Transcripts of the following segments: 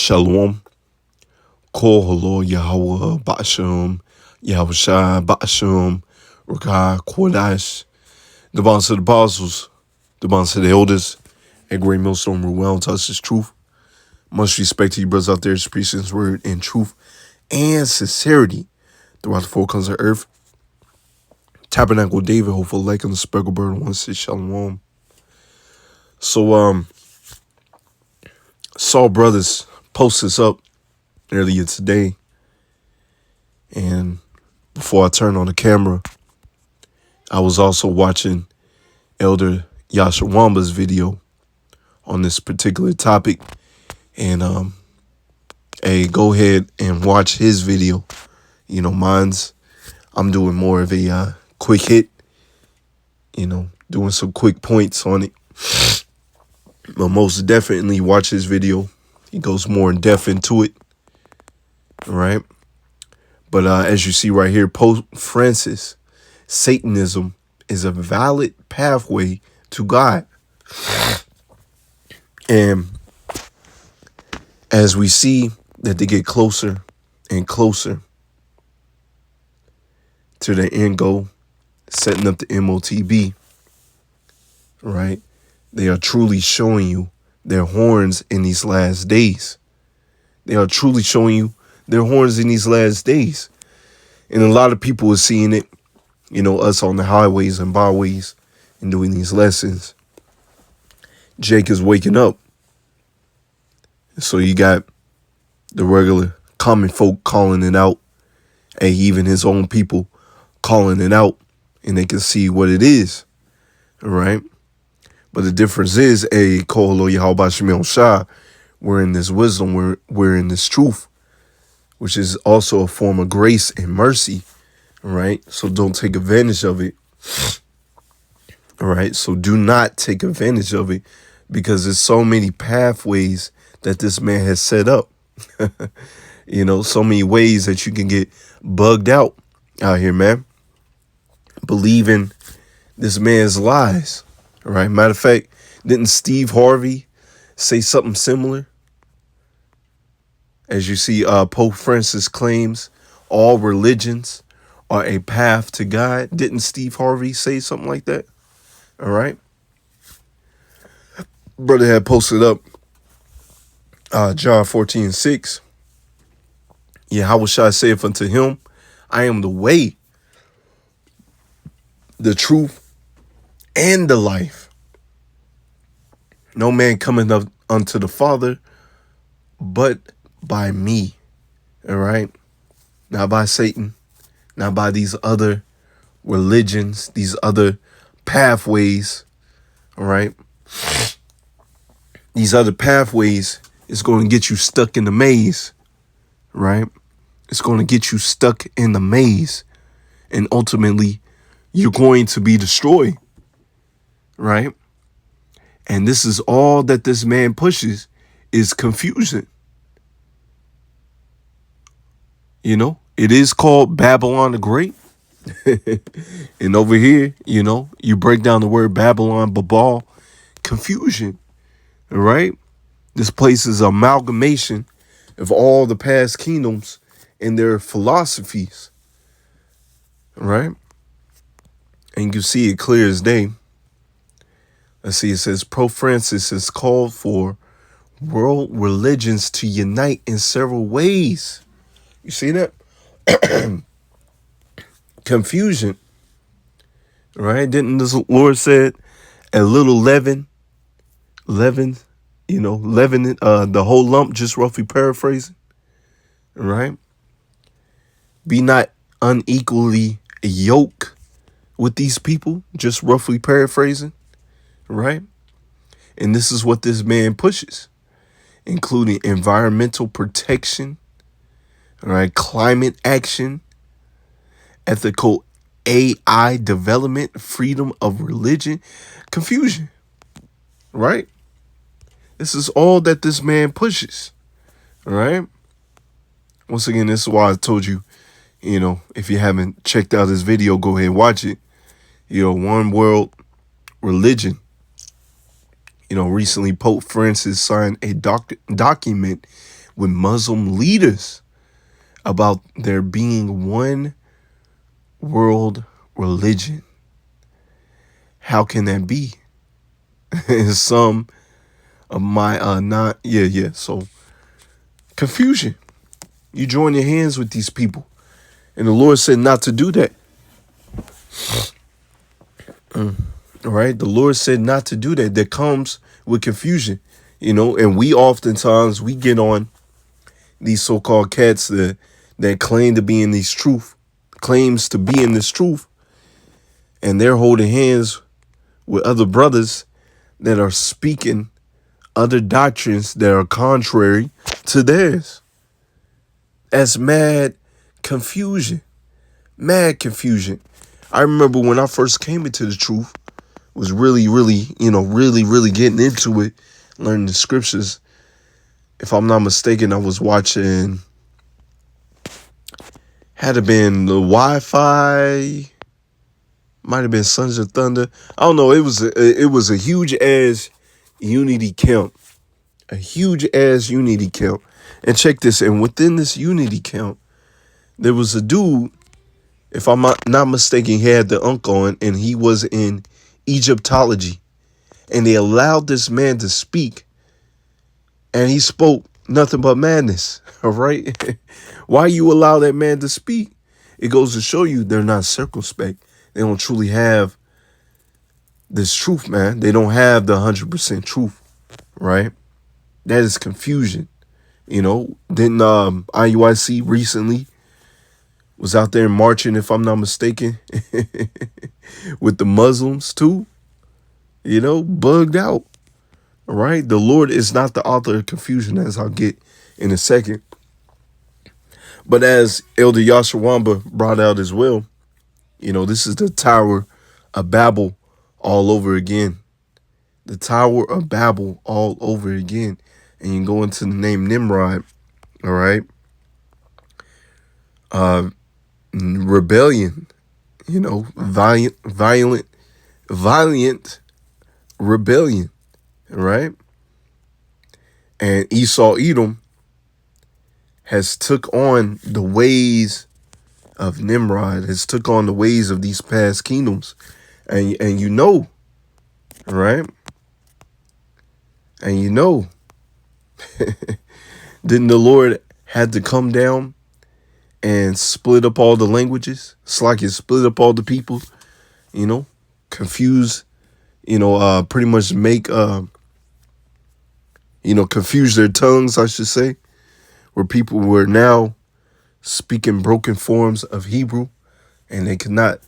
Shalom. Kol Holo Yahweh Ba'ashem Yahushai Ba'ashem Rakah Kodash. The bonds of the apostles, the bonds of the elders, at Great Millstone Ruel touch His truth. Much respect to you brothers out there to preach His word in truth and sincerity throughout the four corners of earth. Tabernacle David, hopeful like on the speckled bird, one says Shalom. So saw brothers post this up earlier today, and before I turned on the camera, I was also watching Elder Yashawamba's video on this particular topic, and hey, go ahead and watch his video. You know, I'm doing more of a quick hit, doing some quick points on it. But most definitely watch his video. He goes more in depth into it. All right. But as you see right here, Pope Francis, Satanism is a valid pathway to God. And as we see that they get closer and closer to the end goal, setting up the MOTB, right? They are truly showing you their horns in these last days. They are truly showing you their horns in these last days. And a lot of people are seeing it, us on the highways and byways and doing these lessons. Jake is waking up. So you got the regular common folk calling it out, and even his own people calling it out, and they can see what it is. All right. But the difference is, Koholo Yahweh Shemel Shah, we're in this wisdom, we're in this truth, which is also a form of grace and mercy. All right. So don't take advantage of it. All right. So do not take advantage of it, because there's so many pathways that this man has set up. So many ways that you can get bugged out here, man. Believing this man's lies. All right. Matter of fact, didn't Steve Harvey say something similar? As you see, Pope Francis claims all religions are a path to God. Didn't Steve Harvey say something like that? All right. Brother had posted up John 14:6. How shall I say unto him, I am the way, the truth, and the life. No man cometh up unto the Father but by me. All right. Not by Satan, not by these other religions, these other pathways. All right. These other pathways is going to get you stuck in the maze. Right. It's going to get you stuck in the maze. And ultimately, you're going to be destroyed. Right. And this is all that this man pushes, is confusion. It is called Babylon the Great. And over here, you break down the word Babylon, Babal, confusion. All right. This place is an amalgamation of all the past kingdoms and their philosophies. All right. And you can see it clear as day. Let's see, it says Pope Francis has called for world religions to unite in several ways. You see that? Confusion. Right? Didn't the Lord said a little leaven, leaven it, the whole lump, just roughly paraphrasing. Right? Be not unequally yoked with these people, just roughly paraphrasing. Right? And this is what this man pushes, including environmental protection, all right, climate action, ethical AI development, freedom of religion, confusion. Right? This is all that this man pushes. All right? Once again, this is why I told you, if you haven't checked out this video, go ahead and watch it. One world religion. Recently Pope Francis signed a document with Muslim leaders about there being one world religion. How can that be? Some of my so confusion. You join your hands with these people. And the Lord said not to do that. All right. The Lord said not to do that. That comes with confusion, and we oftentimes we get on these so-called cats that claim to be in these claims to be in this truth. And they're holding hands with other brothers that are speaking other doctrines that are contrary to theirs. That's mad confusion. Mad confusion. I remember when I first came into the truth, was really, really, really getting into it, learning the scriptures. If I'm not mistaken, I was watching, had it been the Wi-Fi, might have been Sons of Thunder. I don't know. It was a huge ass unity camp. A huge ass unity camp. And check this, and within this unity camp, there was a dude, if I'm not mistaken, he had the unk on, and he was in Egyptology. And they allowed this man to speak, and he spoke nothing but madness, all right? Why you allow that man to speak? It goes to show you they're not circumspect. They don't truly have this truth, man. They don't have the 100% truth, right? That is confusion. Didn't IUIC recently was out there marching, if I'm not mistaken, with the Muslims too, bugged out. All right. The Lord is not the author of confusion, as I'll get in a second. But as Elder Yashawamba brought out as well, this is the Tower of Babel all over again. The Tower of Babel all over again. And you can go into the name Nimrod. All right. Rebellion, violent rebellion, right? And Esau Edom has took on the ways of Nimrod, has took on the ways of these past kingdoms, and right? And didn't the Lord had to come down and split up all the languages? It's like it split up all the people, confuse, pretty much make, confuse their tongues, I should say, where people were now speaking broken forms of Hebrew and they could not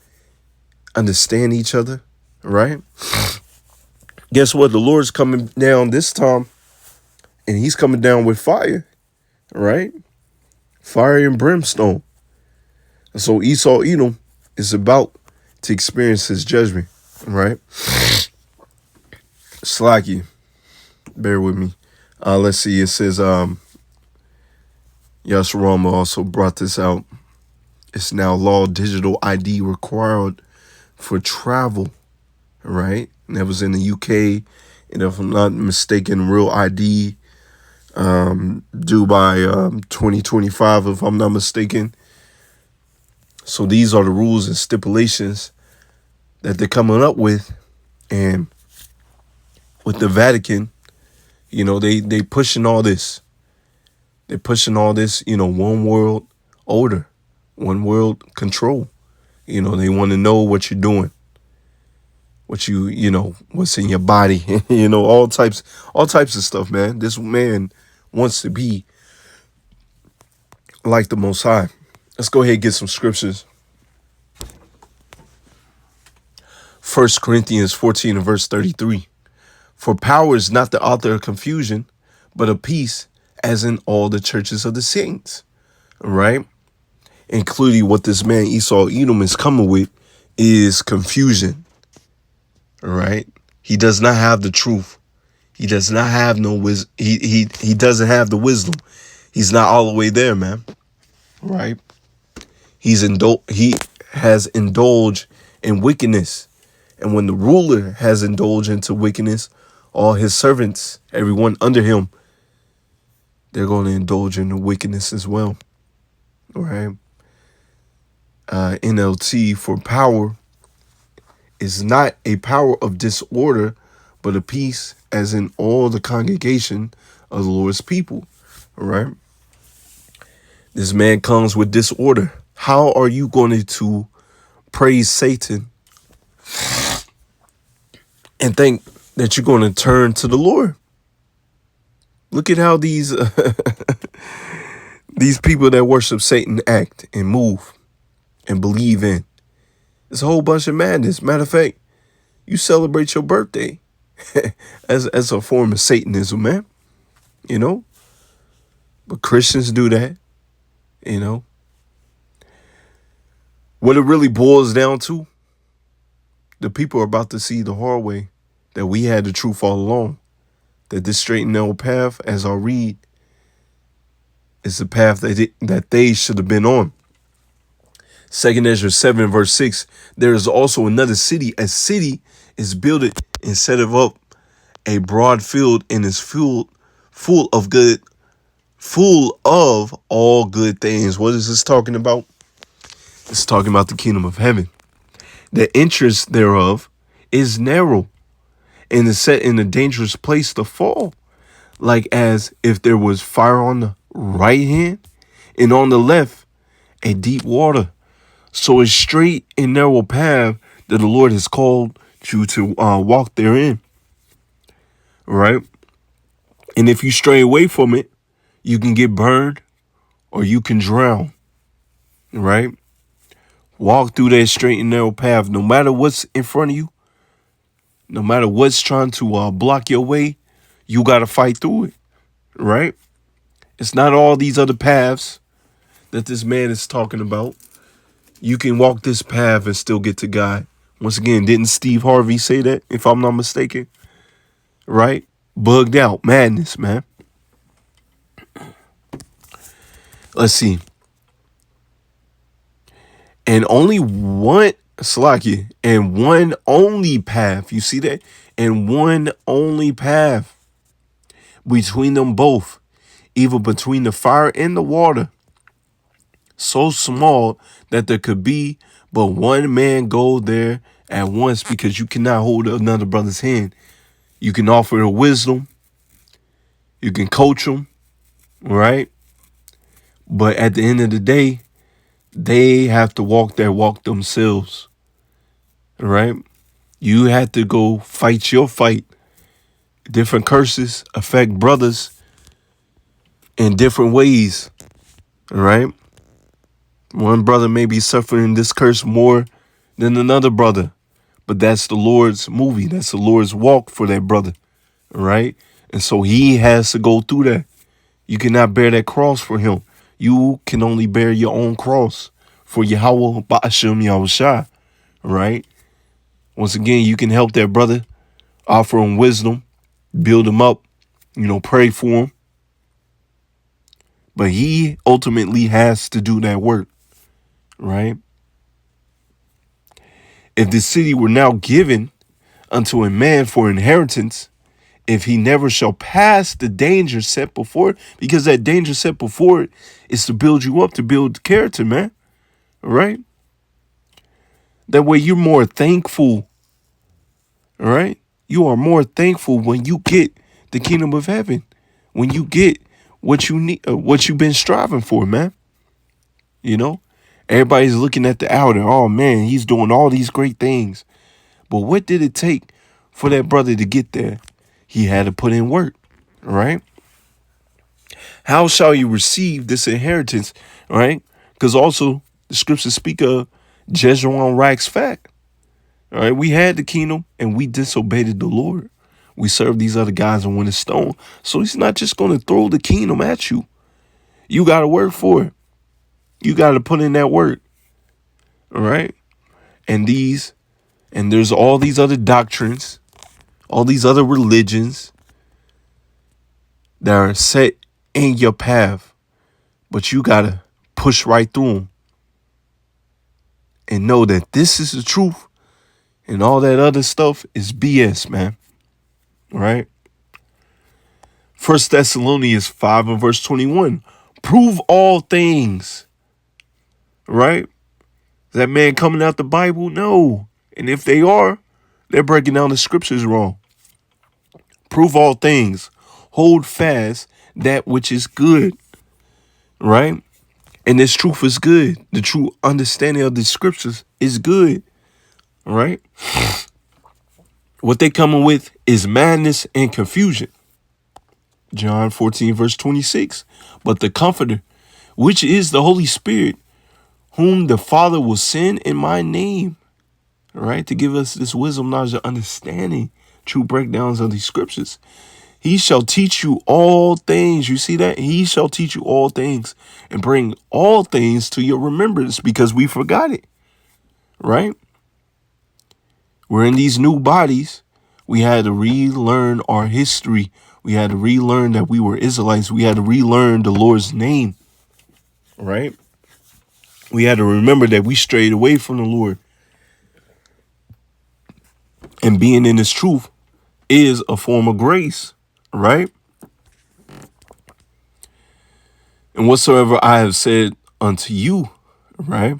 understand each other, right? Guess what? The Lord's coming down this time, and he's coming down with fire, right? Fire and brimstone. And so Esau Edom is about to experience his judgment, right? Slacky, bear with me. Let's see. It says, Yasharama also brought this out. It's now law digital ID required for travel, right? And that was in the UK. And if I'm not mistaken, real ID due by 2025, if I'm not mistaken. So these are the rules and stipulations that they're coming up with. And with the Vatican, they pushing all this. They're pushing all this, one world order, one world control. They want to know what you're doing, what what's in your body, all types of stuff, man. This man wants to be like the Most High. Let's go ahead and get some scriptures. 1 Corinthians 14 and verse 33. For power is not the author of confusion, but of peace, as in all the churches of the saints. Right? Including what this man Esau Edom is coming with is confusion. Right? He does not have the truth. He does not have no wisdom. He doesn't have the wisdom. He's not all the way there, man. Right? He has indulged in wickedness. And when the ruler has indulged into wickedness, all his servants, everyone under him, they're going to indulge in the wickedness as well, right? NLT for power is not a power of disorder, but a peace as in all the congregation of the Lord's people, all right? This man comes with disorder. How are you going to praise Satan and think that you're going to turn to the Lord? Look at how these these people that worship Satan act and move and believe in. It's a whole bunch of madness. Matter of fact, you celebrate your birthday as a form of Satanism, man. You know? But Christians do that, you know? What it really boils down to, the people are about to see the hard way, that we had the truth all along, that this straight and narrow path, as I read, is the path that they should have been on. 2 Ezra 7 verse 6, there is also another city. A city is builded instead of up a broad field and is full of all good things. What is this talking about? It's talking about the kingdom of heaven. The entrance thereof is narrow and is set in a dangerous place to fall, like as if there was fire on the right hand and on the left a deep water. So a straight and narrow path that the Lord has called you to walk therein, right? And if you stray away from it, you can get burned or you can drown, right? Walk through that straight and narrow path. No matter what's in front of you, no matter what's trying to block your way, you got to fight through it, right? It's not all these other paths that this man is talking about. You can walk this path and still get to God. Once again, didn't Steve Harvey say that, if I'm not mistaken? Right? Bugged out. Madness, man. Let's see. And only one, Salakia, and one only path. You see that? And one only path between them both, even between the fire and the water, so small that there could be but one man go there at once, because you cannot hold another brother's hand. You can offer a wisdom. You can coach them, right? But at the end of the day, they have to walk their walk themselves, right? You have to go fight your fight. Different curses affect brothers in different ways, right? One brother may be suffering this curse more than another brother, but that's the Lord's movie. That's the Lord's walk for that brother, right? And so he has to go through that. You cannot bear that cross for him. You can only bear your own cross for Yahweh Ba'ashem Yahushua, right? Once again, you can help that brother, offer him wisdom, build him up, pray for him. But he ultimately has to do that work, right? If the city were now given unto a man for inheritance, if he never shall pass the danger set before it, because that danger set before it is to build you up, to build character, man. All right? That way you're more thankful. All right? You are more thankful when you get the kingdom of heaven, when you get what you need, what you've been striving for, man. Everybody's looking at the outer. Oh, man, he's doing all these great things. But what did it take for that brother to get there? He had to put in work, right? How shall you receive this inheritance, right? Because also the scriptures speak of Jezreel Rack's fact. All right, we had the kingdom and we disobeyed the Lord. We served these other guys and went a stone. So he's not just going to throw the kingdom at you. You got to work for it. You got to put in that work. All right. And there's all these other doctrines, all these other religions that are set in your path, but you got to push right through them and know that this is the truth and all that other stuff is BS, man. All right. First Thessalonians 5 and verse 21. Prove all things. Right? Is that man coming out the Bible? No. And if they are, they're breaking down the scriptures wrong. Prove all things. Hold fast that which is good. Right? And this truth is good. The true understanding of the scriptures is good. Right? What they coming with is madness and confusion. John 14 verse 26. But the Comforter, which is the Holy Spirit, whom the Father will send in my name, right, to give us this wisdom, knowledge, and understanding, true breakdowns of these scriptures. He shall teach you all things. You see that? He shall teach you all things and bring all things to your remembrance, because we forgot it, right? We're in these new bodies. We had to relearn our history. We had to relearn that we were Israelites. We had to relearn the Lord's name, right? We had to remember that we strayed away from the Lord. And being in His truth is a form of grace, right? And whatsoever I have said unto you, right?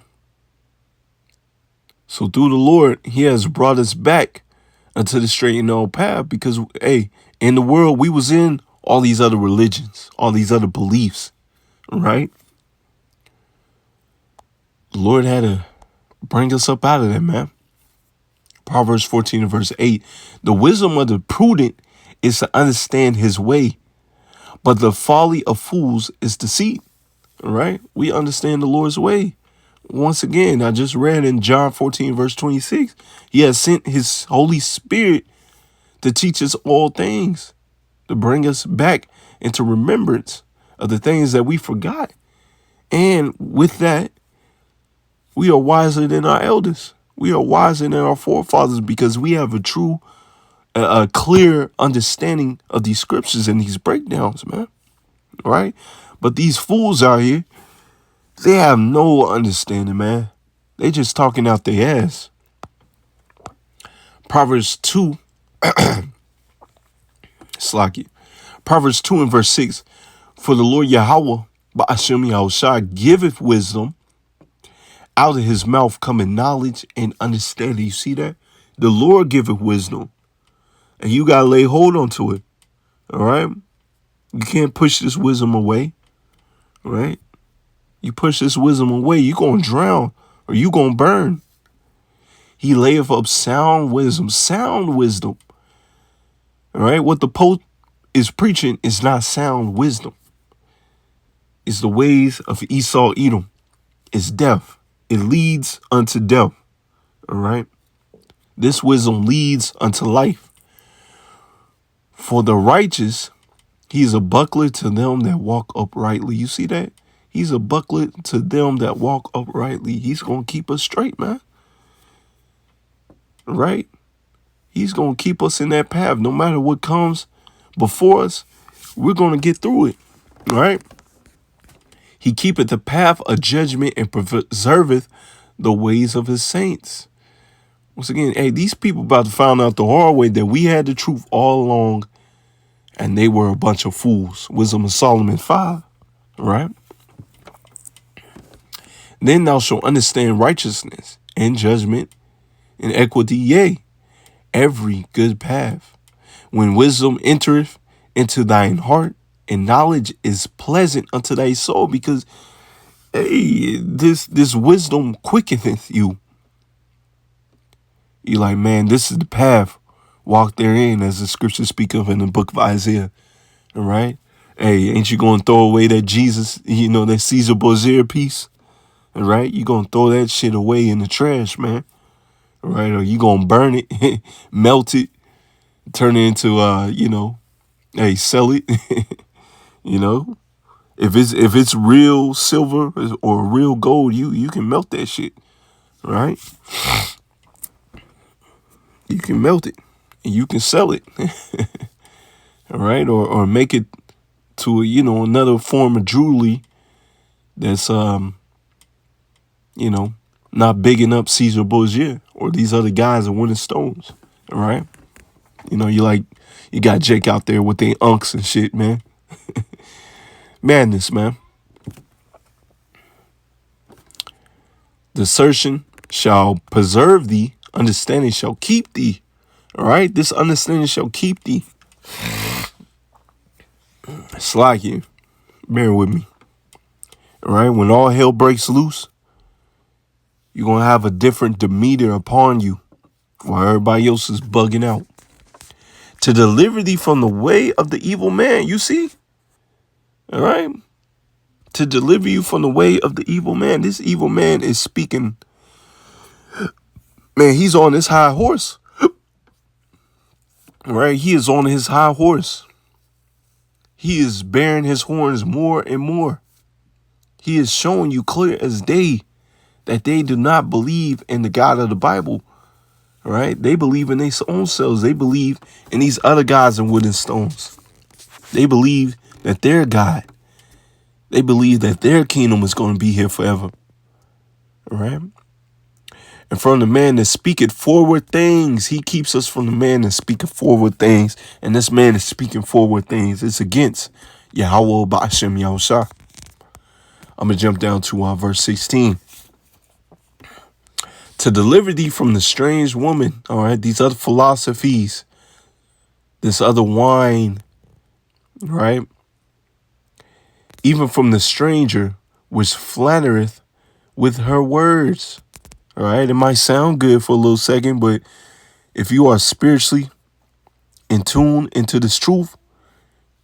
So through the Lord, He has brought us back unto the straight and narrow path, because, hey, in the world, we was in all these other religions, all these other beliefs, right? The Lord had to bring us up out of that, man. Proverbs 14 and verse 8. The wisdom of the prudent is to understand his way, but the folly of fools is deceit, right? We understand the Lord's way. Once again, I just read in John 14 verse 26, He has sent His Holy Spirit to teach us all things, to bring us back into remembrance of the things that we forgot. And with that, we are wiser than our elders. We are wiser than our forefathers, because we have a true, a clear understanding of these scriptures and these breakdowns, man. Right? But these fools out here, they have no understanding, man. They just talking out their ass. Proverbs 2, Slacky. Proverbs 2 and verse 6. For the Lord Yahweh, Ba'ashem Yahushua, giveth wisdom. Out of His mouth cometh knowledge and understanding. You see that? The Lord giveth wisdom. And you got to lay hold onto it. All right? You can't push this wisdom away. All right? You push this wisdom away, you're going to drown or you're going to burn. He layeth up sound wisdom. Sound wisdom. All right? What the Pope is preaching is not sound wisdom. It's the ways of Esau, Edom. It's death. It leads unto death. All right? This wisdom leads unto life. For the righteous, He is a buckler to them that walk uprightly. You see that? He's a buckler to them that walk uprightly. He's going to keep us straight, man. Right? He's going to keep us in that path. No matter what comes before us, we're going to get through it. Right? He keepeth the path of judgment and preserveth the ways of His saints. Once again, hey, these people about to find out the hard way that we had the truth all along, and they were a bunch of fools. Wisdom of Solomon 5. Right? Then thou shalt understand righteousness and judgment and equity, yea, every good path. When wisdom entereth into thine heart, and knowledge is pleasant unto thy soul, because, hey, this wisdom quickeneth you. You're like, man, this is the path. Walk therein, as the scriptures speak of in the book of Isaiah. All right? Hey, ain't you going to throw away that Jesus, that Caesar Borgia piece? All right? You going to throw that shit away in the trash, man. All right? Or you going to burn it, melt it, turn it into, hey, sell it. If it's real silver or real gold, you can melt that shit. All right? You can melt it and you can sell it. All right? Or make it to, another form of jewelry that's, not bigging up Caesar Borgia or these other guys that winning stones. All right? You know, you got Jake out there with their unks and shit, man. Madness, man. Discernment shall preserve thee, understanding shall keep thee. All right, this understanding shall keep thee. It's like you. Bear with me. All right, when all hell breaks loose, you're going to have a different demeanor upon you while everybody else is bugging out. To deliver thee from the way of the evil man, you see? All right? To deliver you from the way of the evil man. This evil man is speaking. Man, he's on his high horse. All right? He is on his high horse. He is bearing his horns more and more. He is showing you clear as day that they do not believe in the God of the Bible. All right? They believe in their own selves. They believe in these other gods and wood and stones. They believe that their God, they believe that their kingdom is going to be here forever. All right? And from the man that speaketh forward things, he keeps us from the man that speaketh forward things. And this man is speaking forward things. It's against Yahweh Ba'ashem Yahushua. I'm going to jump down to verse 16. To deliver thee from the strange woman, all right, these other philosophies, this other wine, right? Even from the stranger, which flattereth with her words. All right, it might sound good for a little second, but if you are spiritually in tune into this truth,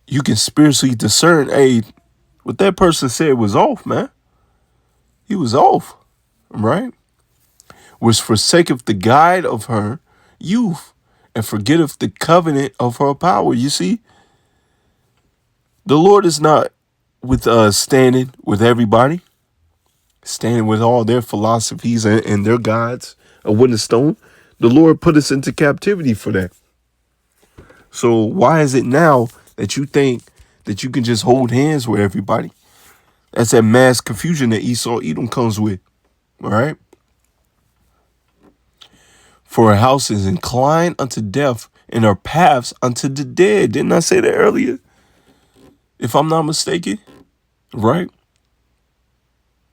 you can spiritually discern, hey, what that person said was off, man. He was off, right? Which forsaketh the guide of her youth and forgetteth the covenant of her power. You see, the Lord is not with standing with everybody, standing with all their philosophies and their gods of wood and stone. The Lord put us into captivity for that. So why is it now that you think that you can just hold hands with everybody? That's that mass confusion that Esau Edom comes with. All right. For her house is inclined unto death, and her paths unto the dead. Didn't I say that earlier? If I'm not mistaken, right?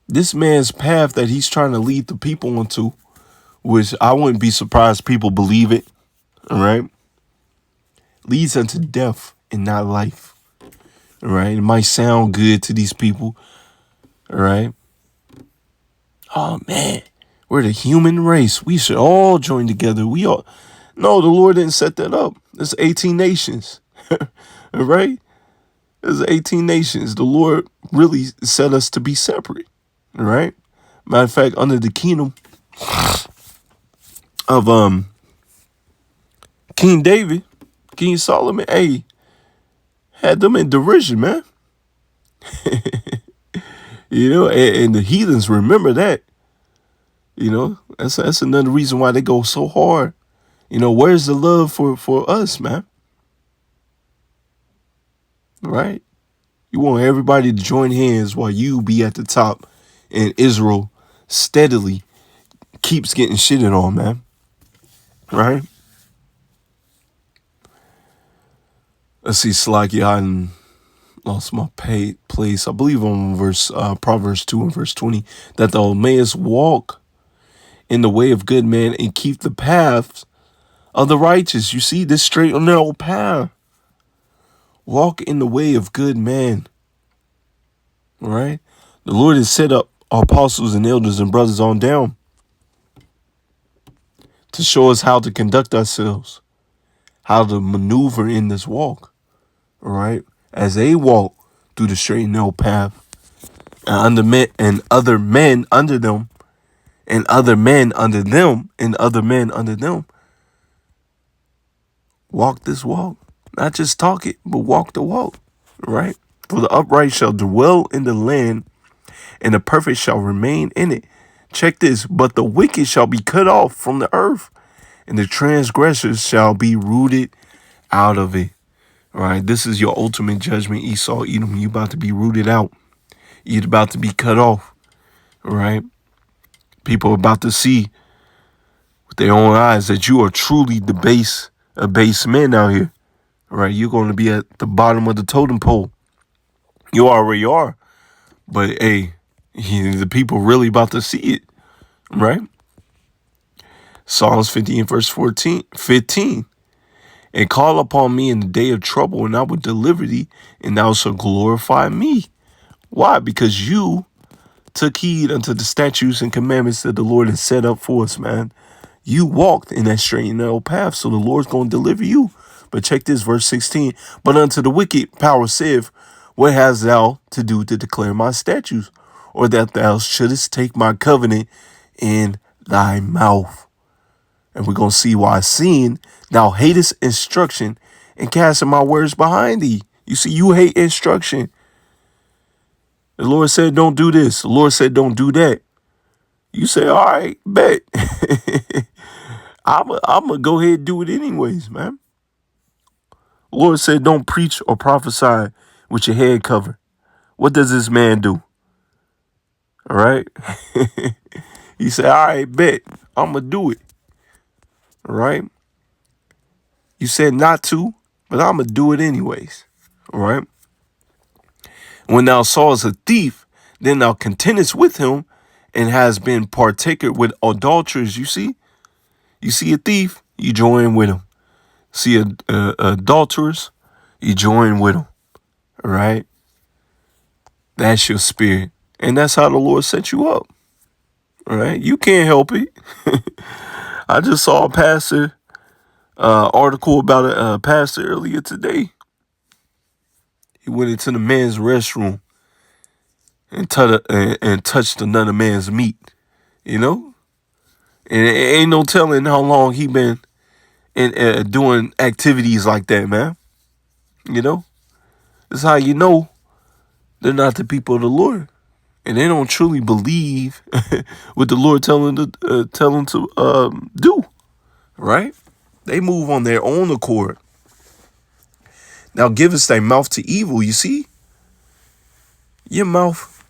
This man's path that he's trying to lead the people into, which I wouldn't be surprised people believe it, all right, leads unto death and not life, all right? It might sound good to these people, all right? Oh, man. We're the human race. We should all join together. No, the Lord didn't set that up. There's 18 nations, all right? There's 18 nations. The Lord really set us to be separate, all right? Matter of fact, under the kingdom of King David, King Solomon, hey, had them in derision, man. You know, and the heathens remember that. You know, that's another reason why they go so hard. You know, where's the love for us, man? Right? You want everybody to join hands while you be at the top, and Israel steadily keeps getting shitted on, man. Right? Let's see, Slacky, I lost my place. I believe on Proverbs 2 and verse 20, that thou mayest walk in the way of good men and keep the paths of the righteous. You see, this straight and narrow path. Walk in the way of good men. All right? The Lord has set up our apostles and elders and brothers on down to show us how to conduct ourselves, how to maneuver in this walk. All right? As they walk through the straight and narrow path, and other men under them, and other men under them, and other men under them. Walk this walk. Not just talk it, but walk the walk. Right? For the upright shall dwell in the land, and the perfect shall remain in it. Check this. But the wicked shall be cut off from the earth, and the transgressors shall be rooted out of it. All right? This is your ultimate judgment, Esau, Edom. You about to be rooted out. You're about to be cut off. All right? People are about to see with their own eyes that you are truly the base base men out here. Right? You're going to be at the bottom of the totem pole. You already are. But hey, the people really about to see it. Right? Psalms 15 verse 15. And call upon me in the day of trouble, and I will deliver thee, and thou shalt glorify me. Why? Because you took heed unto the statutes and commandments that the Lord has set up for us, man. You walked in that straight and narrow path, so the Lord's going to deliver you. But check this, verse 16. But unto the wicked power saith, what hast thou to do to declare my statutes, or that thou shouldest take my covenant in thy mouth? And we're going to see why, seeing thou hatest instruction and casting my words behind thee. You see, you hate instruction. The Lord said, don't do this. The Lord said, don't do that. You say, all right, bet. I'm going to go ahead and do it anyways, man. The Lord said, don't preach or prophesy with your head covered. What does this man do? All right. He said, all right, bet. I'm going to do it. All right. You said not to, but I'm going to do it anyways. All right. When thou sawest a thief, then thou contendest with him and has been partaker with adulterers. You see a thief, you join with him. See adulterers, you join with them. All right. That's your spirit. And that's how the Lord set you up. All right. You can't help it. I just saw a pastor article about a pastor earlier today. He went into the men's restroom and touched another man's meat, you know? And it ain't no telling how long he been doing activities like that, man. You know? That's how you know they're not the people of the Lord. And they don't truly believe what the Lord tell them to do, right? They move on their own accord. Now give us thy mouth to evil, you see? Your mouth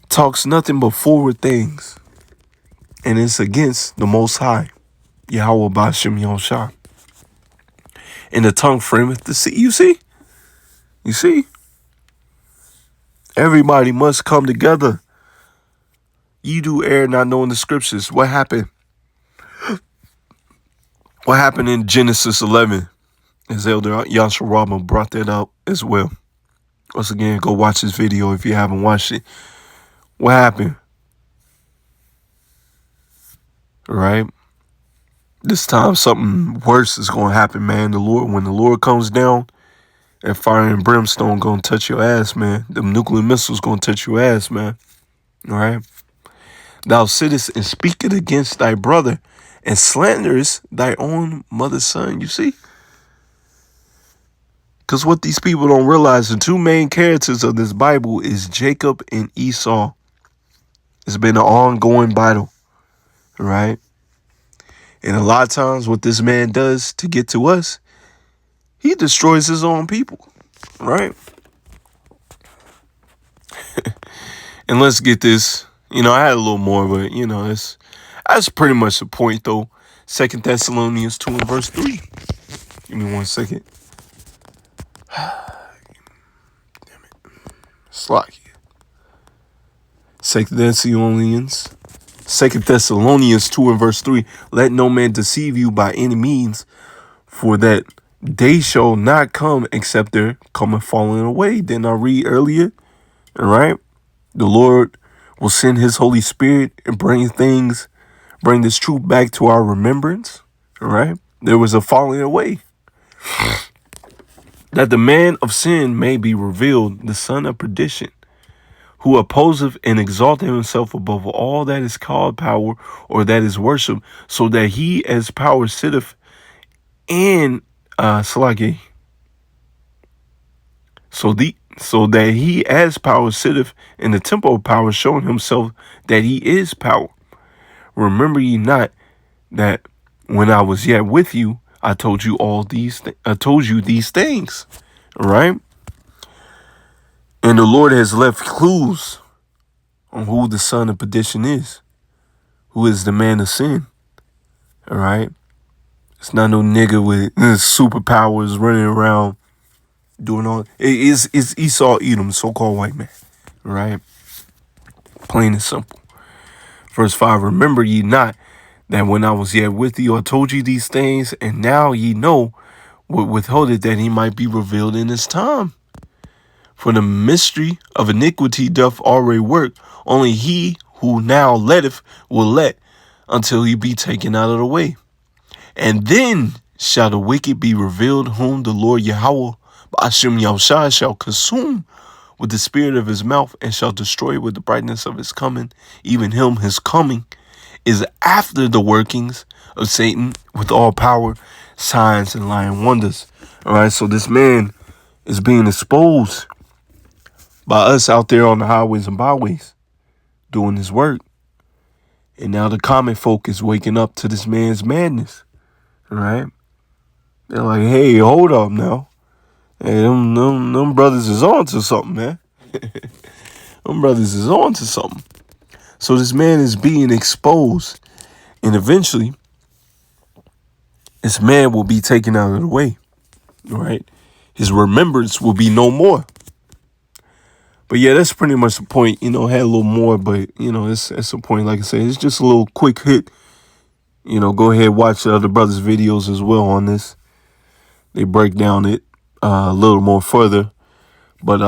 talks nothing but forward things. And it's against the Most High, Yahweh Ba'ashem Yahushua. And the tongue frameth deceit, you see? You see? Everybody must come together. You do err not knowing the scriptures. What happened? What happened in Genesis 11? As Elder Yashua Rahman brought that up as well. Once again, go watch this video if you haven't watched it. What happened? All right? This time something worse is going to happen, man. When the Lord comes down, that fire and brimstone going to touch your ass, man. Them nuclear missiles going to touch your ass, man. All right? Thou sittest and speakest against thy brother and slanderest thy own mother's son. You see? Because what these people don't realize, the two main characters of this Bible is Jacob and Esau. It's been an ongoing battle, right? And a lot of times what this man does to get to us, he destroys his own people, right? And let's get this. You know, I had a little more, but, you know, that's pretty much the point, though. 2 Thessalonians 2 and verse 3. Give me 1 second. Damn it. Slack. 2 Thessalonians 2 and verse 3. Let no man deceive you by any means, for that day shall not come except there come a falling away. Didn't I read earlier? All right. The Lord will send his Holy Spirit and bring this truth back to our remembrance. All right. There was a falling away. That the man of sin may be revealed, the son of perdition, who opposeth and exalteth himself above all that is called power or that is worship, so that he as power sitteth in Salaki. So that he as power sitteth in the temple of power, showing himself that he is power. Remember ye not that when I was yet with you, I told you these things. All right. And the Lord has left clues on who the son of perdition is, who is the man of sin. All right. It's not no nigga with superpowers running around doing all. It's Esau Edom, so-called white man, right? Plain and simple. Verse 5, remember ye not that when I was yet with you, I told you these things, and now ye know what withholdeth that he might be revealed in his time. For the mystery of iniquity doth already work. Only he who now letteth will let until he be taken out of the way. And then shall the wicked be revealed, whom the Lord Yahweh, Ba'ashem Yahushua, shall consume with the spirit of his mouth, and shall destroy with the brightness of his coming. Even him, his coming is after the workings of Satan with all power, signs, and lying wonders. All right, so this man is being exposed by us out there on the highways and byways doing his work. And now the common folk is waking up to this man's madness. All right, they're like, hey, hold up now. Hey, them brothers is on to something, man. Them brothers is on to something. So this man is being exposed. And eventually, this man will be taken out of the way. Right? His remembrance will be no more. But yeah, that's pretty much the point. You know, had a little more, but, you know, it's the point. Like I said, it's just a little quick hit. You know, go ahead, watch the other brothers' videos as well on this. They break down it a little more further. But